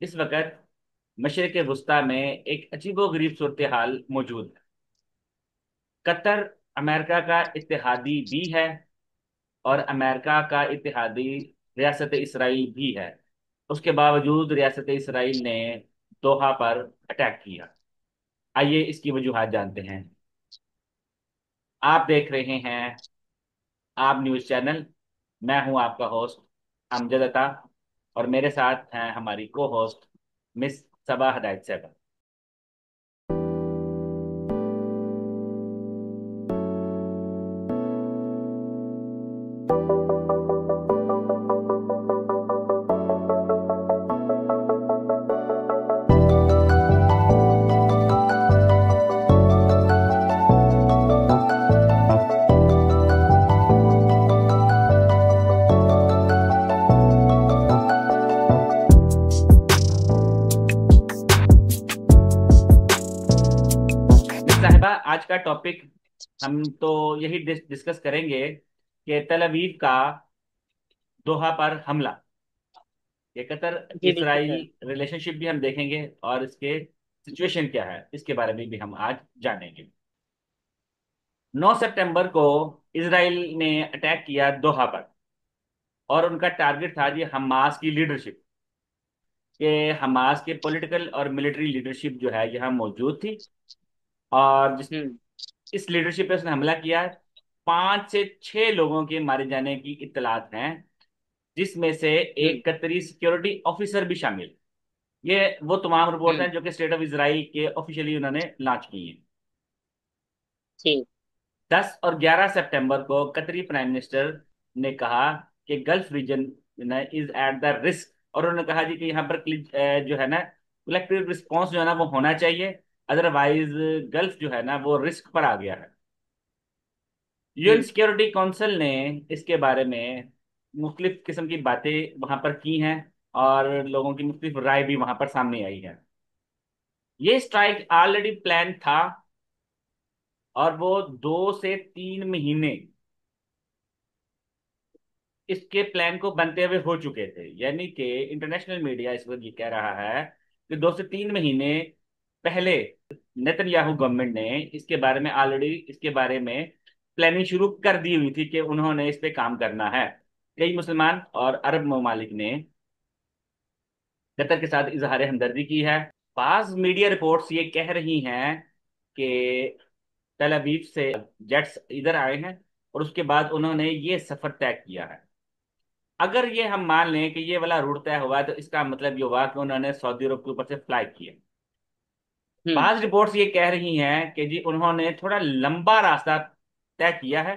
इस वक्त मशरिक वस्ता में एक अजीबोगरीब सूरत हाल मौजूद है। कतर अमेरिका का इत्तेहादी भी है और अमेरिका का इत्तेहादी रियासत इसराइल भी है। उसके बावजूद रियासत इसराइल ने दोहा पर अटैक किया। आइए इसकी वजूहात जानते हैं। आप देख रहे हैं आप न्यूज़ चैनल। मैं हूं आपका होस्ट अमजद अता और मेरे साथ हैं हमारी को होस्ट मिस सबा हदायत साहब। मिस साहिबा, आज का टॉपिक हम तो यही डिस्कस करेंगे कि तल अवीव का दोहा पर हमला, ये कतर जी बिल्कुल सर। इसराइल रिलेशनशिप भी हम देखेंगे और इसके सिचुएशन क्या है इसके बारे में भी हम आज जानेंगे। 9 सितंबर को इसराइल ने अटैक किया दोहा पर और उनका टारगेट था जी हमास की लीडरशिप। कि हमास के पॉलिटिकल और मिलिट्री लीडरशिप जो है यहाँ मौजूद थी और हम्म। इस लीडरशिप पे उसने हमला किया। 5 से 6 लोगों के मारे जाने की इत्तलात हैं, जिसमें से हम्म। एक कतरी सिक्योरिटी ऑफिसर भी शामिल। ये वो तमाम रिपोर्ट्स हम्म। हैं जो कि स्टेट ऑफ इसराइल के ऑफिशियली उन्होंने लॉन्च की हैं। ठीक। 10 और 11 सितंबर को कतरी प्राइम मिनिस्टर ने कहा कि gulf region is at the risk, और उन्होंने कहा जी कि यहाँ पर जो है ना कलेक्टिव रिस्पॉन्स जो है ना वो होना चाहिए, अदरवाइज गल्फ जो है ना वो रिस्क पर आ गया है। यूएन हम्म। सिक्योरिटी काउंसिल ने इसके बारे में मुख्तलिफ किस्म की बातें वहां पर की हैं और लोगों की मुख्तलिफ राय भी वहां पर सामने आई है। ये स्ट्राइक ऑलरेडी प्लान था और वो 2 से 3 महीने इसके प्लान को बनते हुए हो चुके थे। यानी कि इंटरनेशनल मीडिया इस वक्त ये कह रहा है कि 2 से 3 महीने पहले नेतन्याहू गवर्नमेंट ने इसके बारे में ऑलरेडी इसके बारे में प्लानिंग शुरू कर दी हुई थी कि उन्होंने इस पे काम करना है। कई मुसलमान और अरब ममालिक ने कतर के साथ इजहार हमदर्दी की है। बाज मीडिया रिपोर्ट्स ये कह रही हैं कि तल अवीव से जेट्स इधर आए हैं और उसके बाद उन्होंने ये सफर तय किया है। अगर ये हम मान लें कि ये वाला रूट तय हुआ है तो इसका मतलब ये हुआ कि उन्होंने सऊदी अरब के ऊपर से फ्लाई किया। हम्म। बाज रिपोर्ट्स ये कह रही हैं कि जी उन्होंने थोड़ा लंबा रास्ता तय किया है।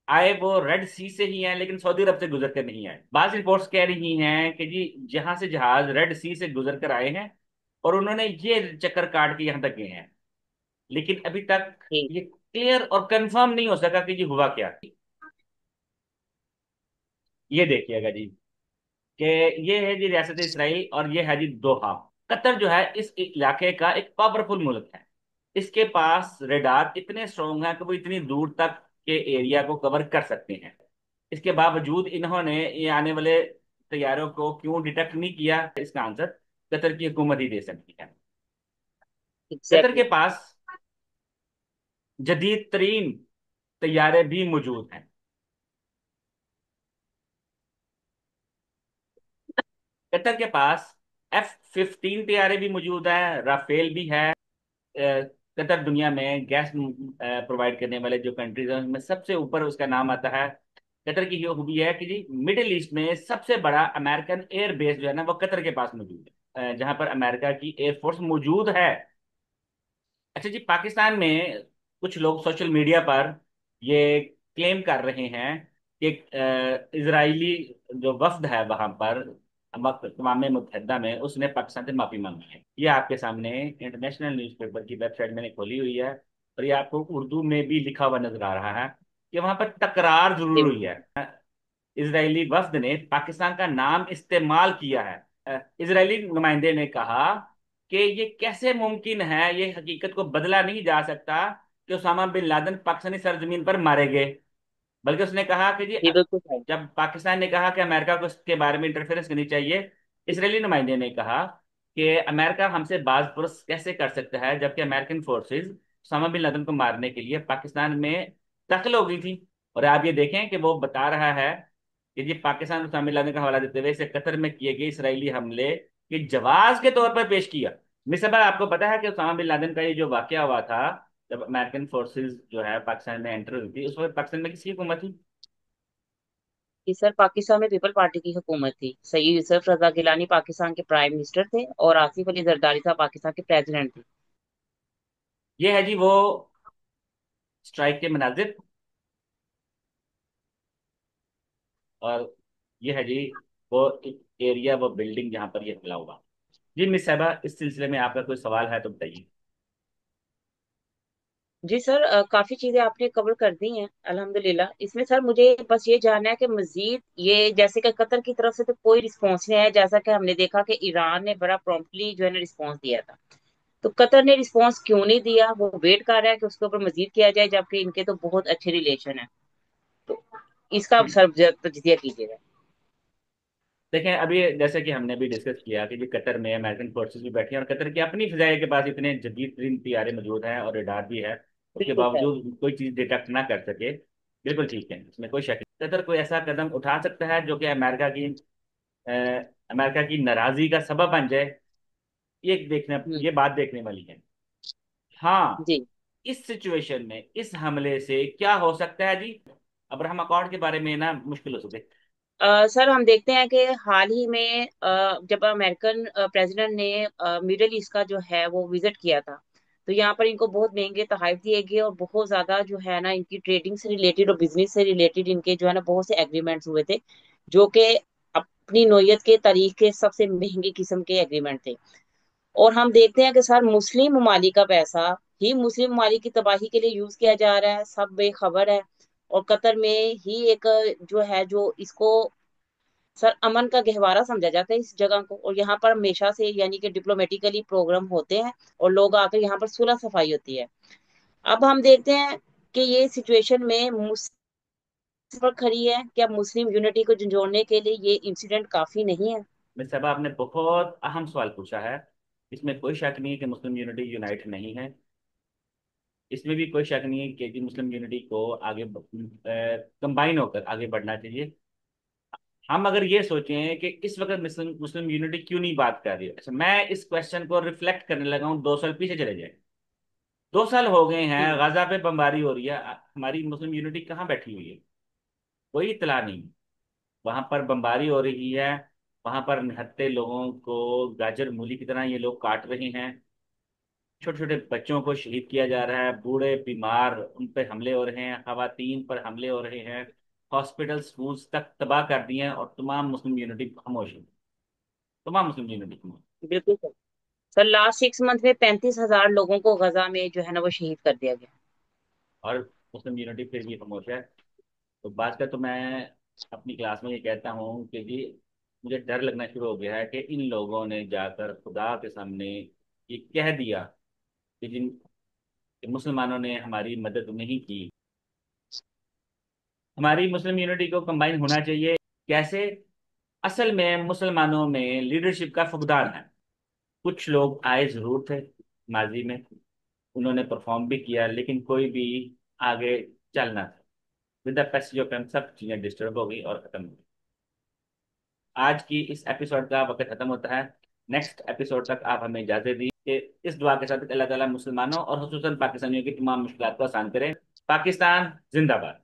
आए वो रेड सी से ही हैं लेकिन सऊदी अरब से गुजर कर नहीं आए। बाज रिपोर्ट्स कह रही हैं कि जी जहां से जहाज रेड सी से गुजर कर आए हैं और उन्होंने ये चक्कर काट के यहां तक गए हैं, लेकिन अभी तक ठीक। ये क्लियर और कंफर्म नहीं हो सका कि ये हुआ क्या। ये देखिएगा जी कि ये है जी रियासत इसराइल और ये है जी दोहा। कतर जो है इस इलाके का एक पावरफुल मुल्क है। इसके पास रेडार इतने स्ट्रॉन्ग हैं कि वो इतनी दूर तक के एरिया को कवर कर सकते हैं। इसके बावजूद इन्होंने ये आने वाले तैयारों को क्यों डिटेक्ट नहीं किया, इसका आंसर कतर की हुकूमत ही दे सकती है। कतर के एग्जैक्टली। पास जदीद तरीन तैयारे भी मौजूद हैं। कतर के पास F-15 तैयारे भी मौजूद हैं, राफेल भी है। कतर दुनिया में गैस प्रोवाइड करने वाले जो कंट्रीज हैं उसमें सबसे ऊपर उसका नाम आता है। कतर की ये खूबी है कि जी मिडिल ईस्ट में सबसे बड़ा अमेरिकन एयर बेस जो है ना वो कतर के पास मौजूद है, जहां पर अमेरिका की एयरफोर्स मौजूद है। अच्छा जी, पाकिस्तान में कुछ लोग सोशल मीडिया पर ये क्लेम कर रहे हैं कि इजरायली जो वफ्द है वहां पर अक़वाम मुत्तहिदा में उसने पाकिस्तान से माफी मांगी है। ये आपके सामने इंटरनेशनल न्यूज़पेपर की वेबसाइट मैंने खोली हुई है और ये आपको उर्दू में भी लिखा हुआ नजर आ रहा है कि वहां पर तकरार जी जरूर हुई बिल्कुल। है। इजरायली वफ्द ने पाकिस्तान का नाम इस्तेमाल किया है। इजरायली नुमाइंदे ने कहा कि ये कैसे मुमकिन है, ये हकीकत को बदला नहीं जा सकता कि उसामा बिन लादेन पाकिस्तानी सरजमीन पर मारे गए। बल्कि उसने कहा कि जी जी बिल्कुल सर। जब पाकिस्तान ने कहा कि अमेरिका को इसके बारे में इंटरफेरेंस करनी चाहिए, इसराइली नुमाइंदे ने कहा कि अमेरिका हमसे बाज पुरस कैसे कर सकता है जबकि American forces Osama bin Laden को मारने के लिए पाकिस्तान में दाखिल हो गई थी। और आप ये देखें कि वो बता रहा है कि ये पाकिस्तान उसामा बिन लादेन का हवाला देते हुए इसे कतर में किए गए इसराइली हमले के जवाब के तौर पर पेश किया। मिस्र भाई, आपको पता है कि उसामा बिन लादेन का ये जो वाकया हुआ था, जब अमेरिकन फोर्सेस जो है पाकिस्तान में एंटर हुई थी, उस वक्त पाकिस्तान में किसकी हुकूमत थी? कि सर पाकिस्तान में पीपल पार्टी की हुकूमत थी। सईद यूसुफ रजा गिलानी पाकिस्तान के प्राइम मिनिस्टर थे और आसिफ अली जरदारी साहब पाकिस्तान के प्रेसिडेंट थे। ये है जी वो स्ट्राइक के मनाजिर। और ये है जी वो एरिया, वो बिल्डिंग जहां पर ये हमला हुआ। जी मिस साहबा, इस सिलसिले में आपका कोई सवाल है तो बताइए। जी सर, काफी चीजें आपने कवर कर दी हैं अल्हम्दुलिल्लाह। इसमें सर मुझे बस ये जानना है कि मजीद ये जैसे कि कतर की तरफ से तो कोई रिस्पॉन्स नहीं आया, जैसा कि हमने देखा कि ईरान ने बड़ा प्रॉम्प्टली जो है ना रिस्पॉन्स दिया था। तो कतर ने रिस्पॉन्स क्यों नहीं दिया? वो वेट कर रहा है कि उसके ऊपर मजीद किया जाए, जबकि इनके तो बहुत अच्छे रिलेशन है। तो इसका सर तजिया कीजिएगा। देखें, अभी जैसे कि हमने भी डिस्कस किया कि जी कतर में अमेरिकन फोर्सेस भी बैठी हैं और कतर की अपनी फिजाई के पास इतने जदीद तरीन तैयारे मौजूद हैं और रडार भी है, उसके बिल्कुल सर। बावजूद कोई चीज़ डिटेक्ट ना कर सके। बिल्कुल ठीक है, इसमें कोई शक नहीं। कतर कोई ऐसा कदम उठा सकता है जो कि अ, अमेरिका की नाराजगी का सबब बन जाए? ये देखने, हम्म। ये बात देखने वाली है। हाँ, जी। इस सिचुएशन में इस हमले से क्या हो सकता है जी? अब्राहम अकॉर्ड के बारे में ना मुश्किल हो सकती है। सर हम देखते हैं कि हाल ही में जब अमेरिकन प्रेसिडेंट ने मिडिल ईस्ट का जो है वो विजिट किया था, तो यहाँ पर इनको बहुत महंगे तोहफे दिए गए और बहुत ज्यादा जो है ना इनकी ट्रेडिंग से रिलेटेड और बिजनेस से रिलेटेड इनके जो है ना बहुत से एग्रीमेंट्स हुए थे, जो कि अपनी नौयत के तरीके सबसे महंगे किस्म के एग्रीमेंट थे। और हम देखते हैं कि सर मुस्लिम ममालिक का पैसा ही मुस्लिम ममालिक की तबाही के लिए यूज किया जा रहा है, सब बेखबर है। और कतर में ही एक जो है जो इसको सर अमन का गहवारा समझा जाता है इस जगह को, और यहाँ पर हमेशा से यानी कि डिप्लोमेटिकली प्रोग्राम होते हैं और लोग आकर यहाँ पर सुलह सफाई होती है। अब हम देखते हैं कि ये सिचुएशन में मुस्लिम पर खड़ी है, क्या मुस्लिम यूनिटी को झंझोड़ने के लिए ये इंसिडेंट काफी नहीं है? मिस साहब, आपने बहुत अहम सवाल पूछा है। इसमें कोई शक नहीं है कि मुस्लिम यूनिटी यूनाइट नहीं है। इसमें भी कोई शक नहीं है कि मुस्लिम यूनिटी को आगे कंबाइन होकर आगे बढ़ना चाहिए। हम अगर ये सोचें कि इस वक्त मुस्लिम मुस्लिम यूनिटी क्यों नहीं बात कर रही है, अच्छा मैं इस क्वेश्चन को रिफ्लेक्ट करने लगा हूँ 2 साल पीछे चले जाए। 2 साल हो गए हैं, हम्म। गाजा पे बमबारी हो रही है, हमारी मुस्लिम यूनिटी कहाँ बैठी हुई है? कोई इतला नहीं। वहां पर बमबारी हो रही है, वहां पर निहत्थे लोगों को गाजर मूली की तरह ये लोग काट रहे हैं। छोटे छोटे बच्चों को शहीद किया जा रहा है, बूढ़े बीमार उन पर हमले हो रहे हैं, खवातीन पर हमले हो रहे हैं, हॉस्पिटल स्कूल्स तक तबाह कर दिए हैं, और तमाम मुस्लिम यूनिटी खामोश है। तमाम मुस्लिम यूनिटी खामोश। बिल्कुल सर। सर लास्ट 6 मंथ में 35,000 लोगों को गजा में जो है ना वो शहीद कर दिया गया। और मुस्लिम यूनिटी फिर भी खामोश है। तो बात का तो मैं अपनी क्लास में ये कहता हूँ कि जी मुझे डर लगना शुरू हो गया है कि इन लोगों ने जाकर खुदा के सामने ये कह दिया कि जिन कि मुसलमानों ने हमारी मदद नहीं की। हमारी मुस्लिम यूनिटी को कंबाइन होना चाहिए। कैसे? असल में मुसलमानों में लीडरशिप का फुकदान है। कुछ लोग आए जरूर थे माजी में, उन्होंने परफॉर्म भी किया, लेकिन कोई भी आगे चलना था। With the passage of time सब चीजें डिस्टर्ब हो गई और खत्म हो गई। आज की इस एपिसोड का वक्त खत्म होता है। नेक्स्ट एपिसोड तक आप हमें इजाजत दी कि इस दुआ के साथ कि अल्लाह ताला मुसलमानों और खुसूसन पाकिस्तानियों की तमाम मुश्किलात को आसान करे। पाकिस्तान जिंदाबाद।